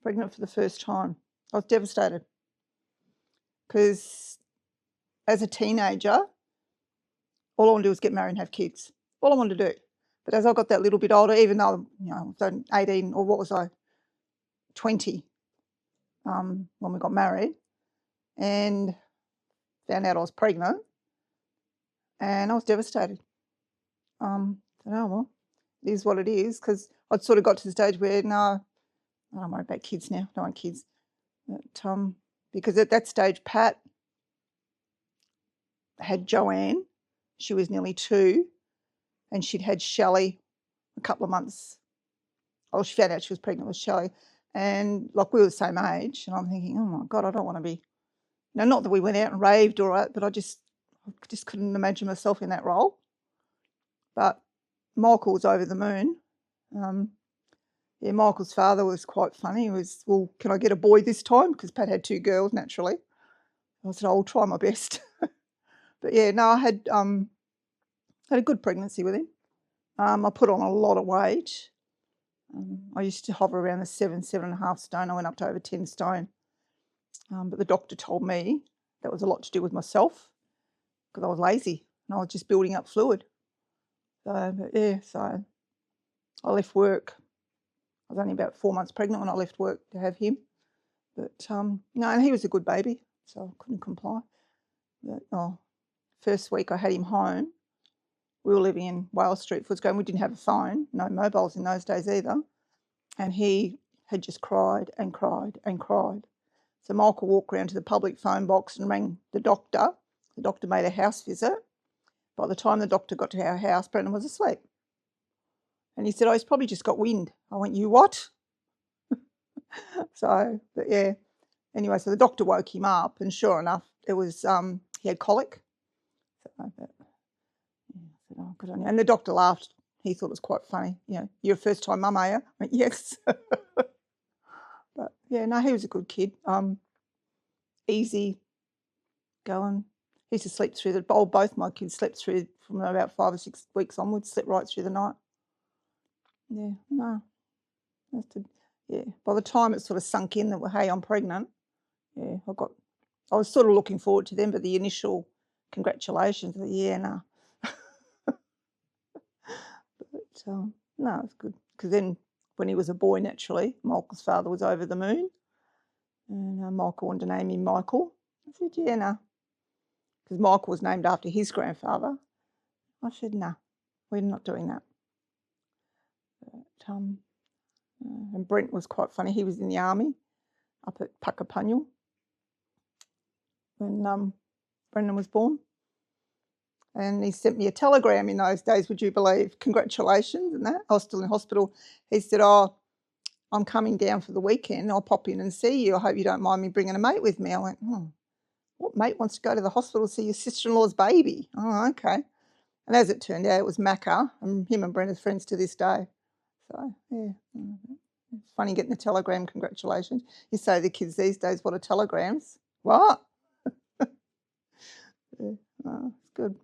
pregnant for the first time. I was devastated because as a teenager, all I wanted to do was get married and have kids. All I wanted to do. But as I got that little bit older, even though, I was 18, or what was I, 20, when we got married, and found out I was pregnant, and I was devastated. Well, it is what it is, because I'd sort of got to the stage where, no, I don't worry about kids now. I don't want kids. But, because at that stage, Pat had Joanne. She was nearly 2, and she'd had Shelley a couple of months. Oh, she found out she was pregnant with Shelley, and like we were the same age. And I'm thinking, oh my God, I don't want to be. Not that we went out and raved or that, but I just couldn't imagine myself in that role. But Michael was over the moon. Michael's father was quite funny. He was, well, can I get a boy this time? Because Pat had 2 girls naturally. I said, I'll try my best. But yeah, no, I had a good pregnancy with him. I put on a lot of weight. I used to hover around the 7.5 stone. I went up to over 10 stone. But the doctor told me that was a lot to do with myself because I was lazy and I was just building up fluid. So I left work. I was only about 4 months pregnant when I left work to have him. But no, and he was a good baby, so I couldn't comply. But first week I had him home. We were living in Wales Street, Footscray. We didn't have a phone, no mobiles in those days either. And he had just cried and cried and cried. So Michael walked around to the public phone box and rang the doctor. The doctor made a house visit. By the time the doctor got to our house, Brendan was asleep. And he said, he's probably just got wind. I went, you what? So, but yeah. Anyway, so the doctor woke him up, and sure enough, it was, he had colic. So, I said, oh, good on you. And the doctor laughed. He thought it was quite funny. You're a first-time mum, are you? I went, yes. But yeah, no, he was a good kid. Easy going. He used to sleep through both my kids slept through from about 5 or 6 weeks onwards, slept right through the night. Yeah, no. By the time it sort of sunk in that, hey, I'm pregnant, I was sort of looking forward to them, but the initial congratulations, no. But no, it's good. Because then when he was a boy, naturally, Michael's father was over the moon. And Michael wanted to name him Michael. I said, yeah, no. Because Michael was named after his grandfather. I said, no, we're not doing that. But, and Brent was quite funny. He was in the army up at Puckapunyal when Brendan was born. And he sent me a telegram in those days, would you believe? Congratulations and that. I was still in hospital. He said, I'm coming down for the weekend. I'll pop in and see you. I hope you don't mind me bringing a mate with me. I went, what mate wants to go to the hospital to see your sister-in-law's baby? Oh, okay. And as it turned out, it was Macca, and him and Brenda's friends to this day. So, yeah. It's funny getting a telegram, congratulations. You say to the kids these days, what are telegrams? What? Yeah, it's good.